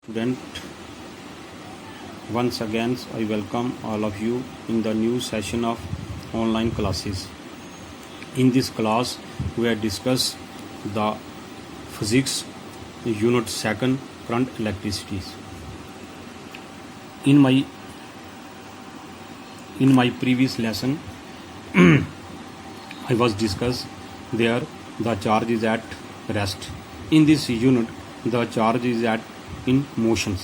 Student, once again I welcome all of you in the new session of online classes. In this class we have discussed the physics unit 2 current electricities. In my previous lesson I was discussed there the charge is at rest. In this unit the charge is at in motions.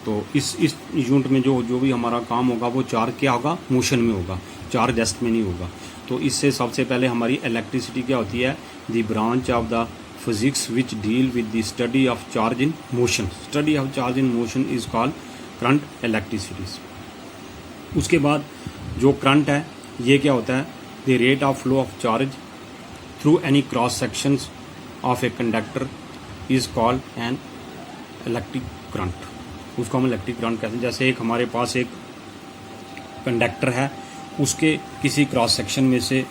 तो इस unit में जो भी हमारा काम होगा वो charge क्या होगा, मोशन में होगा, चार्ज रेस्ट में नहीं होगा. तो इससे सबसे पहले हमारी इलेक्ट्रिसिटी क्या होती है, the branch of the physics which deal with the study of charge in motion. Study of charge in motion is called current electricities. उसके बाद जो करंट है ये क्या होता है, the rate of flow of charge through any cross sections of a conductor is called an electric current. उसको हम इलेक्ट्रिक करंट कहते हैं. जैसे एक हमारे पास एक कंडक्टर है, उसके किसी क्रॉस सेक्शन में से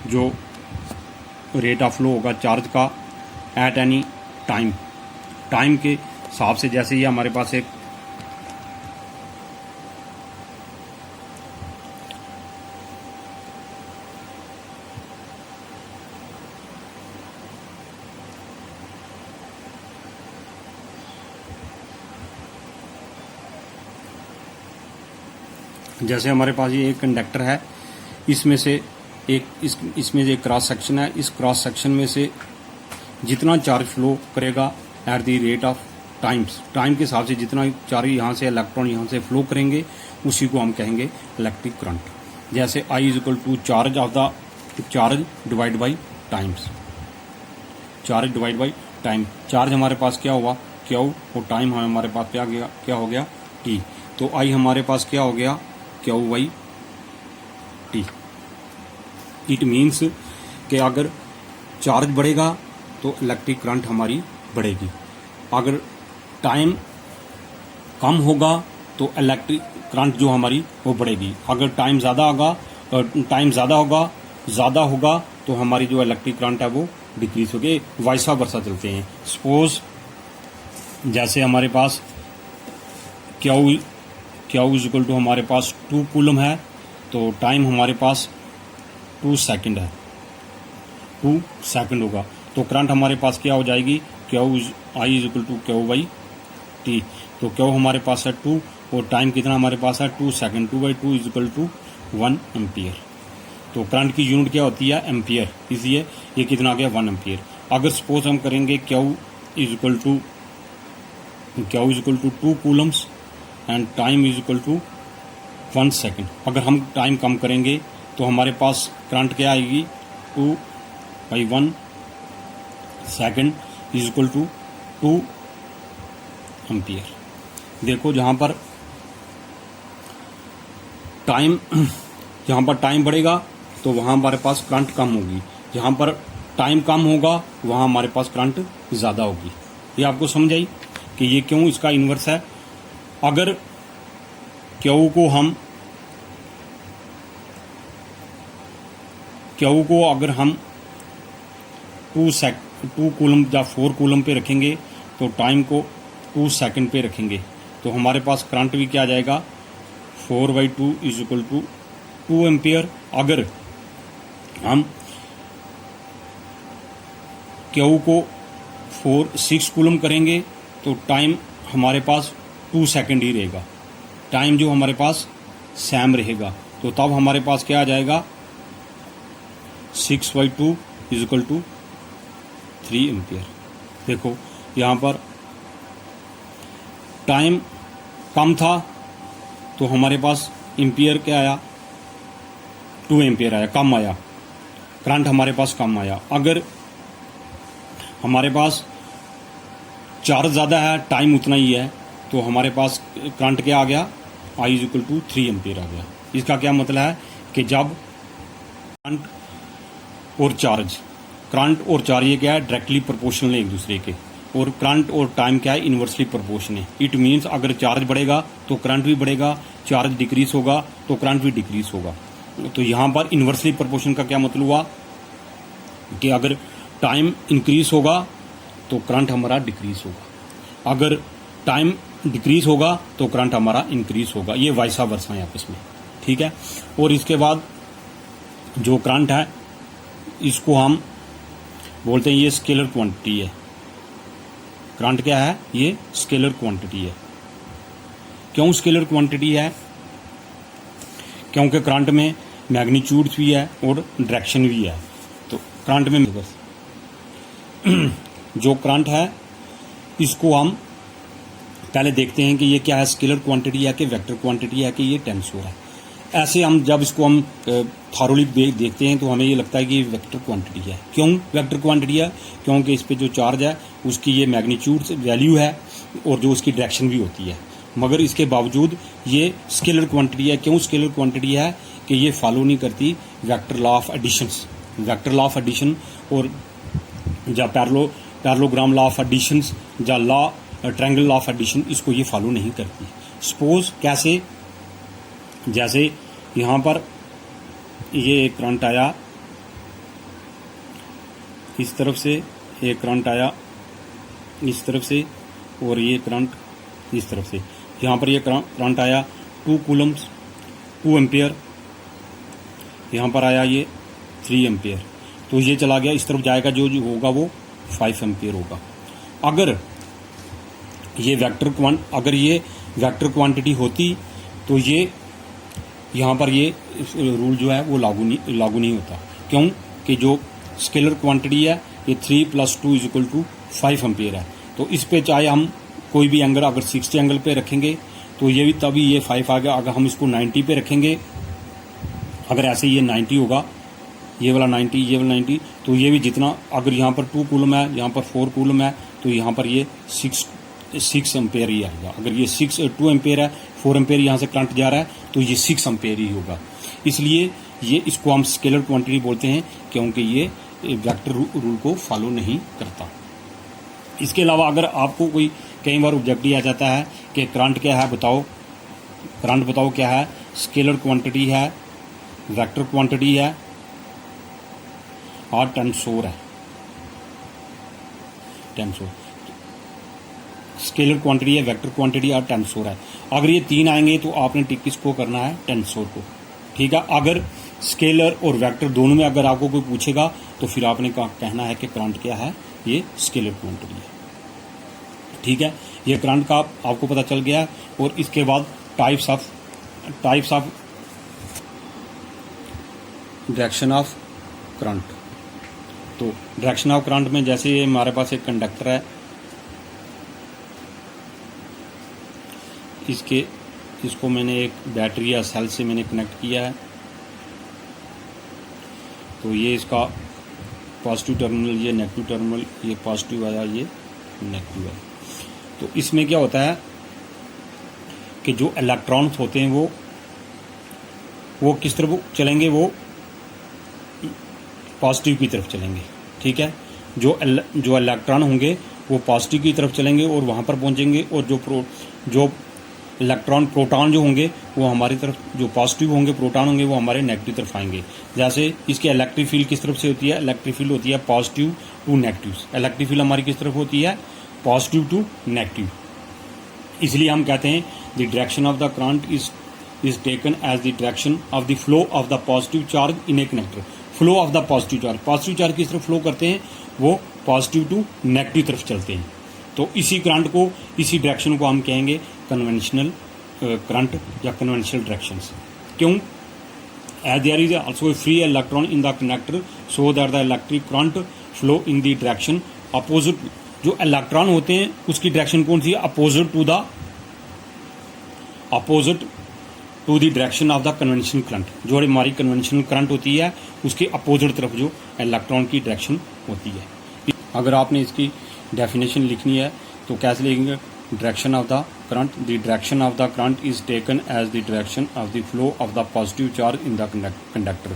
जो रेट ऑफ फ्लो होगा चार्ज का एट एनी टाइम के हिसाब से, जैसे ये हमारे पास एक जैसे हमारे पास ये एक कंडक्टर है, इसमें से इसमें जो क्रॉस सेक्शन है, इस क्रॉस सेक्शन में से जितना चार्ज फ्लो करेगा at the rate of time के हिसाब से जितना चार्ज यहाँ से इलेक्ट्रॉन यहाँ से फ्लो करेंगे उसी को हम कहेंगे इलेक्ट्रिक करंट. जैसे I is equal to charge of the charge divide by times. Charge divide by time. Charge हमारे पास क्या हुआ Q और टाइम हमारे पास क्या हो गया T. तो I हमारे पास क्या हो गया Q by T. It means कि अगर चार्ज बढ़ेगा तो इलेक्ट्रिक करंट हमारी बढ़ेगी. अगर टाइम कम होगा तो इलेक्ट्रिक करंट जो हमारी वो बढ़ेगी. अगर टाइम ज़्यादा होगा तो हमारी जो इलेक्ट्रिक करंट है वो डिक्रीज होगी. वाइसा वर्सा चलते हैं. सपोज जैसे हमारे पास Q इज इक्वल टू हमारे पास 2 कूलम है, तो टाइम हमारे पास 2 सेकंड है, 2 सेकंड होगा. तो करंट हमारे पास क्या हो जाएगी, I is equal to Q by T. तो Q हमारे पास है 2 और टाइम कितना हमारे पास है 2 second. 2 by 2 is equal to 1 ampere. तो करंट की यूनिट क्या होती है, एम्पियर. इसलिए ये कितना आ गया 1 एम्पियर. अगर सपोज हम करेंगे Q is equal to 2 coulombs and time is equal to 1 second. अगर हम टाइम कम करेंगे तो हमारे पास करंट क्या आएगी, 2 by 1 second is equal to 2 ampere. देखो जहाँ पर टाइम बढ़ेगा तो वहाँ हमारे पास करंट कम होगी, जहाँ पर टाइम कम होगा वहाँ हमारे पास करंट ज़्यादा होगी. ये आपको समझ आई कि ये क्यों इसका इन्वर्स है. अगर Q को अगर हम 2 कूलम या 4 कूलम पे रखेंगे तो टाइम को 2 सेकंड पे रखेंगे तो हमारे पास करंट भी क्या आ जाएगा 4 by 2 is equal to 2 ampere. अगर हम Q को 6 कूलम करेंगे तो टाइम हमारे पास 2 सेकंड ही रहेगा, टाइम जो हमारे पास सेम रहेगा. तो तब हमारे पास क्या आ जाएगा 6 by 2 is equal to 3 ampere. देखो यहाँ पर टाइम कम था तो हमारे पास एम्पियर क्या आया 2 एम्पियर आया, कम आया. करंट हमारे पास कम आया. अगर हमारे पास चार्ज ज़्यादा है, टाइम उतना ही है, तो हमारे पास करंट क्या आ गया I is equal to 3 ampere आ गया. इसका क्या मतलब है कि जब करंट और चार्ज ये क्या है डायरेक्टली प्रोपोर्शनल है एक दूसरे के, और करंट और टाइम क्या है इन्वर्सली प्रोपोर्शनल है. इट मीन्स अगर चार्ज बढ़ेगा तो करंट भी बढ़ेगा, चार्ज डिक्रीज होगा तो करंट भी डिक्रीज होगा. तो यहाँ पर इन्वर्सली प्रोपोर्शन का क्या मतलब हुआ कि अगर टाइम इंक्रीज होगा तो करंट हमारा डिक्रीज होगा. अगर टाइम डिक्रीज होगा तो करंट हमारा इंक्रीज होगा। ये वाइसा वर्सा है आपस में, ठीक है। और इसके बाद जो करंट है इसको हम बोलते हैं ये स्केलर क्वांटिटी है। करंट क्या है? ये स्केलर क्वांटिटी है। क्यों स्केलर क्वांटिटी है? क्योंकि करंट में मैग्नीट्यूड भी है और डायरेक्शन भी है। तो करंट में बस जो करंट है इसको हम पहले देखते हैं कि ये क्या है, स्केलर क्वांटिटी है कि वेक्टर क्वांटिटी है कि ये टेंसर है। ऐसे हम जब इसको हम थॉरोली देखते हैं तो हमें ये लगता है कि ये वेक्टर क्वांटिटी है। क्यों वेक्टर क्वांटिटी है? क्योंकि इस पे जो चार्ज है उसकी ये मैग्नीट्यूड वैल्यू है और जो उसकी डायरेक्शन भी होती है। मगर इसके बावजूद ये स्केलर क्वांटिटी है। क्यों स्केलर क्वांटिटी है? कि ये फॉलो नहीं करती vector law of additions. Vector law of addition और या पैरेललोग्राम लॉ ऑफ एडिशन या law triangle law of addition, इसको ये फॉलो नहीं करती। सपोज कैसे? जैसे यहाँ पर ये एक करंट आया इस तरफ से, एक करंट आया इस तरफ से और ये करंट इस तरफ से। यहाँ पर ये करंट आया 2 कूलम्स 2 एम्पियर, यहाँ पर आया ये 3 एम्पियर। तो ये चला गया इस तरफ जाएगा, जो होगा वो 5 एम्पियर होगा। अगर ये वेक्टर क्वांटिटी होती तो ये यहाँ पर ये रूल जो है वो लागू नहीं होता। क्यों? कि जो स्केलर क्वांटिटी है ये 3 + 2 = 5 एम्पियर है। तो इस पे चाहे हम कोई भी एंगल अगर 60 एंगल पे रखेंगे तो ये भी तभी ये 5 आ गया। अगर हम इसको 90 पे रखेंगे, अगर ऐसे ये 90 होगा, ये वाला 90 ये वाला 90, तो ये भी जितना, अगर यहाँ पर 2 कूलम है यहाँ पर 4 कूलम है तो यहाँ पर ये 6 एम्पेयर ही आएगा। अगर ये 2 एम्पेयर है, 4 एम्पेयर यहाँ से करंट जा रहा है तो ये 6 एम्पेयर ही होगा। इसलिए ये इसको हम स्केलर क्वांटिटी बोलते हैं क्योंकि ये वेक्टर रूल को फॉलो नहीं करता। इसके अलावा अगर आपको कोई कई बार ऑब्जेक्टिव आ जाता है कि करंट क्या है बताओ, करंट बताओ क्या है, स्केलर क्वांटिटी है, वेक्टर क्वांटिटी है और टेंसर है। टेंसर स्केलर क्वांटिटी है, वेक्टर क्वांटिटी और टेंसर है। अगर ये 3 आएंगे तो आपने टिक किसको करना है? टेंसर को, ठीक है। अगर स्केलर और वेक्टर दोनों में अगर आपको कोई पूछेगा तो फिर आपने कहना है कि करंट क्या है? ये स्केलर क्वांटिटी है, ठीक है। ये करंट का आपको पता चल गया। और इसके बाद types of direction of current. तो डायरेक्शन ऑफ करंट में जैसे ये हमारे पास एक कंडक्टर है, इसको मैंने एक बैटरी या सेल से मैंने कनेक्ट किया है। तो ये इसका पॉजिटिव टर्मिनल, ये नेगेटिव टर्मिनल, ये पॉजिटिव आया ये नेगेटिव आया। तो इसमें क्या होता है कि जो इलेक्ट्रॉन्स होते हैं वो किस तरफ चलेंगे? वो पॉजिटिव की तरफ चलेंगे, ठीक है। जो इलेक्ट्रॉन होंगे वो पॉजिटिव की तरफ चलेंगे और वहाँ पर पहुँचेंगे। और जो इलेक्ट्रॉन प्रोटॉन जो होंगे वो हमारी तरफ, जो पॉजिटिव होंगे प्रोटॉन होंगे वो हमारे नेगेटिव तरफ आएंगे। जैसे इसकी इलेक्ट्रिक फील्ड किस तरफ से होती है? इलेक्ट्रिक फील्ड होती है positive to negative. Electric field हमारी किस तरफ होती है? Positive to negative. इसलिए हम कहते हैं the direction of the current is taken as the direction of the flow of the positive charge in a connector. Flow of the positive charge किस तरफ फ्लो करते हैं? वो पॉजिटिव टू नेगेटिव तरफ चलते हैं। तो इसी करंट को, इसी डायरेक्शन को हम कहेंगे कन्वेंशनल करंट या कन्वेंशनल डायरेक्शंस। क्यों? As there is also a free electron in the conductor so that the electric current flow in the direction opposite. जो इलेक्ट्रॉन होते हैं उसकी डायरेक्शन कौन सी है? Opposite to the direction of the conventional current. जो हमारी कन्वेंशनल करंट होती है उसके अपोजिट तरफ जो इलेक्ट्रॉन की डायरेक्शन होती है। अगर आपने इसकी डेफिनेशन लिखनी है तो कैसे लिखेंगे? Direction of the current, the direction of the current is taken as the direction of the flow of the positive charge in the conductor.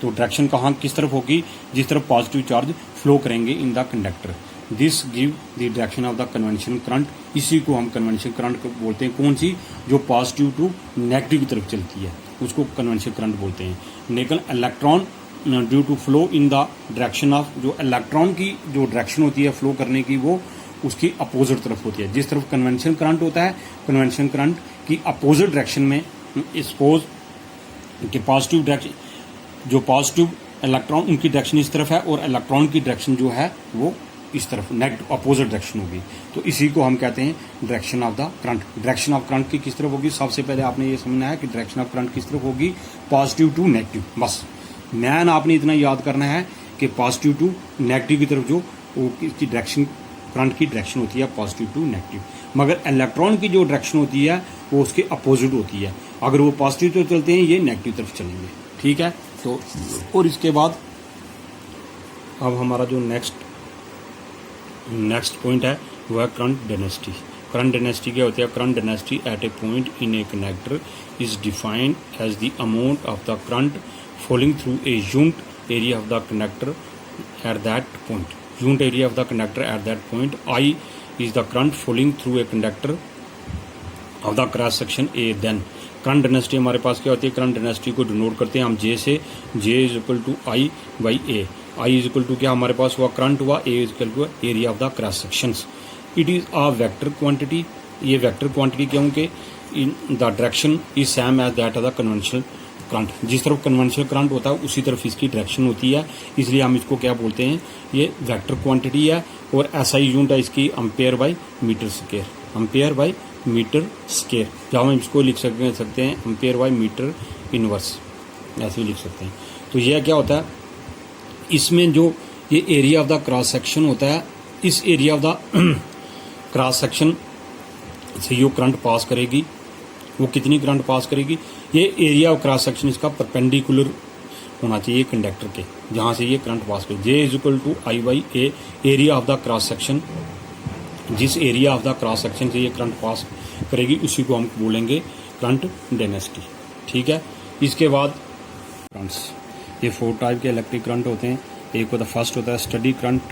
तो डायरेक्शन कहाँ किस तरफ होगी? जिस तरफ पॉजिटिव चार्ज फ्लो करेंगे इन the conductor. This give the direction of the conventional current. इसी को हम कन्वेंशनल करंट बोलते हैं। कौन सी? जो पॉजिटिव टू नेगेटिव की तरफ चलती है उसको कन्वेंशनल करंट बोलते हैं। लेकिन electron due to flow in the direction of, जो इलेक्ट्रॉन की जो डायरेक्शन होती है फ्लो करने की, वो उसकी अपोजिट तरफ होती है। जिस तरफ कन्वेंशनल करंट होता है, कन्वेंशनल करंट की अपोजिट डायरेक्शन में सपोज कि पॉजिटिव डायरेक्शन, जो पॉजिटिव इलेक्ट्रॉन उनकी डायरेक्शन इस तरफ है और इलेक्ट्रॉन की डायरेक्शन जो है वो इस तरफ नेगेटिव अपोजिट डायरेक्शन होगी। तो इसी को हम कहते हैं direction of the current. Direction of current की किस तरफ होगी, सबसे पहले आपने ये समझना है कि डायरेक्शन ऑफ करंट किस तरफ होगी, पॉजिटिव टू नेगेटिव। बस मैन आपने इतना याद करना है कि पॉजिटिव टू नेगेटिव की तरफ जो इसकी डायरेक्शन, करंट की डायरेक्शन होती है पॉजिटिव टू नेगेटिव, मगर इलेक्ट्रॉन की जो डायरेक्शन होती है वो उसके अपोजिट होती है। अगर वो पॉजिटिव तरफ चलते हैं, ये नेगेटिव तरफ चलेंगे, ठीक है। तो और इसके बाद अब हमारा जो नेक्स्ट पॉइंट है वो है करंट डेंसिटी। करंट डेंसिटी क्या होती है, current density at a point in a conductor is defined as the amount of the current flowing through a unit area of the conductor at that point. Unit area of the conductor at that point. I is the current flowing through a conductor of the cross section A. Then current density हमारे पास क्या होती है, current density को denote करते हैं हम J से। J is equal to I by A। I is equal to क्या हमारे पास हुआ, करंट हुआ, A is equal to area of the cross sections. It is a vector quantity. ये वेक्टर क्वांटिटी क्योंकि the direction is same as that of the conventional current. जिस तरफ conventional current होता है उसी तरफ इसकी डायरेक्शन होती है, इसलिए हम इसको क्या बोलते हैं, ये वेक्टर क्वांटिटी है। और ऐसा ही यूनिट है इसकी ampere by metre square, ampere by metre square, जहाँ हम इसको लिख सकते हैं एम्पेयर बाई मीटर इनवर्स, ऐसे ही लिख सकते हैं। तो यह क्या होता है, इसमें जो ये area of the cross section होता है, इस area of the cross section से जो करंट पास करेगी वो कितनी करंट पास करेगी, ये एरिया ऑफ क्रॉस सेक्शन इसका परपेंडिकुलर होना चाहिए कंडक्टर के, जहाँ से ये करंट पास करेगी। J is equal to I by A, area of the cross section, जिस area of the cross section से ये करंट पास करेगी उसी को हम बोलेंगे करंट डेंसिटी, ठीक है। इसके बाद करंट्स, ये 4 टाइप के इलेक्ट्रिक करंट होते हैं। एक होता फर्स्ट होता है steady current,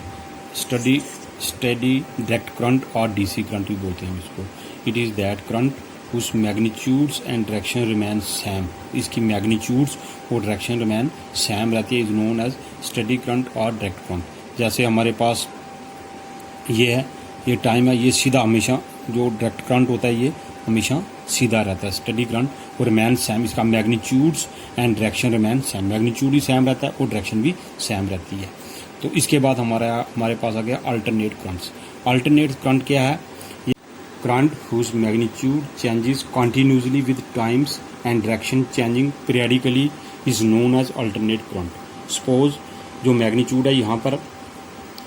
steady direct current और डीसी करंट भी बोलते हैं इसको। It is that current whose magnitudes and direction remain same। इसकी मैग्नीट्यूड्स और डायरेक्शन रिमेन सेम रहती है, is known as steady current और डायरेक्ट करंट। जैसे हमारे पास ये है, ये टाइम है, ये सीधा हमेशा, जो डायरेक्ट करंट होता है ये हमेशा सीधा रहता है, स्टडी करंट और रिमेन सेम। इसका magnitudes and direction remain same, magnitude he same रहता है और डायरेक्शन भी सेम रहती है। तो इसके बाद हमारे पास आ गया अल्टरनेट करंट्स। अल्टरनेट करंट क्या है, current whose magnitude changes continuously with times and direction changing periodically is known as alternate current। Suppose जो मैग्नीट्यूड है यहाँ पर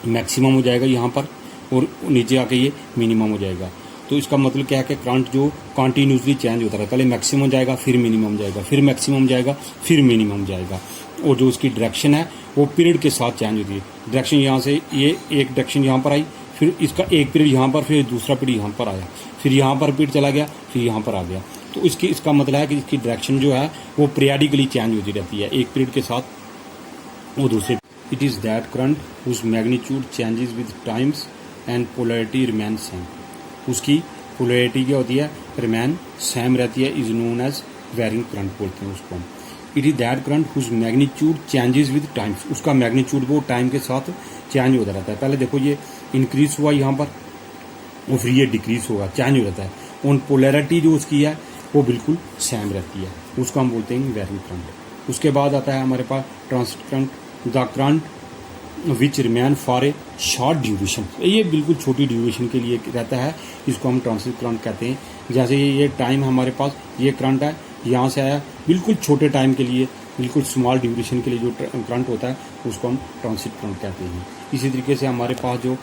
मैक्सिमम हो जाएगा यहाँ पर, और नीचे आके ये मिनिमम हो जाएगा। तो इसका मतलब क्या है कि करंट जो कॉन्टीन्यूसली चेंज होता है, पहले मैक्सिमम जाएगा, फिर मिनिमम जाएगा, फिर मैक्सिमम जाएगा, फिर मिनिमम जाएगा। और जो उसकी डायरेक्शन है वो पीरियड के साथ चेंज होती है। डायरेक्शन यहाँ से ये एक डायरेक्शन यहाँ पर आई, फिर इसका एक पीरियड यहाँ पर, फिर दूसरा पीरियड यहाँ पर आया, फिर यहाँ पर पीरियड चला गया, फिर यहाँ पर आ गया। तो इसका मतलब है कि इसकी डायरेक्शन जो है वो पीरियडिकली चेंज होती रहती है, एक पीरियड के साथ वो दूसरे। It is that current whose magnitude changes with times and polarity remain same. उसकी पोलैरिटी क्या होती है, रिमेन सेम रहती है, is known as varying current बोलते हैं उसको हम। It is that current whose magnitude changes with times. उसका मैग्नीट्यूड वो टाइम के साथ चेंज होता रहता है। पहले देखो ये इंक्रीज हुआ यहाँ पर और फिर ये डिक्रीज होगा, चेंज हो जाता है। और पोलैरिटी जो उसकी है वो बिल्कुल सेम रहती है, उसको हम बोलते हैं वेरिंग करंट। उसके बाद आता है हमारे पास transit current, the current which remain for a short duration. ये बिल्कुल छोटी ड्यूरेशन के लिए रहता है, इसको हम ट्रांसिट करंट कहते हैं। जैसे ये टाइम हमारे पास ये करंट है, यहाँ से आया, बिल्कुल छोटे टाइम के लिए, बिल्कुल स्मॉल ड्यूरेशन के लिए जो करंट होता है उसको हम ट्रांसिट करंट कहते हैं। इसी तरीके से हमारे पास जो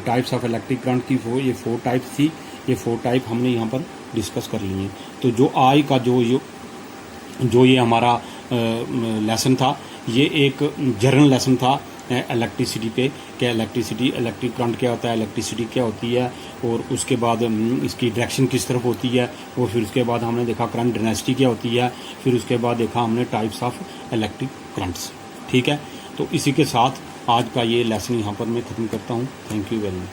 टाइप्स ऑफ इलेक्ट्रिक करंट की वो ये 4 टाइप्स थी, ये 4 टाइप हमने यहाँ पर डिस्कस कर लिए हैं। तो जो आज का जो ये हमारा लेसन था, ये एक जर्नल लेसन था इलेक्ट्रिसिटी पे, क्या इलेक्ट्रिक करंट क्या होता है, इलेक्ट्रिसिटी क्या होती है, और उसके बाद इसकी डायरेक्शन किस तरफ होती है, और फिर उसके बाद हमने देखा करंट डेंसिटी क्या होती है, फिर उसके बाद देखा हमने टाइप्स ऑफ इलेक्ट्रिक करंट्स, ठीक है। तो इसी के साथ आज का ये लेसन यहाँ पर मैं ख़त्म करता हूँ। Thank you very much.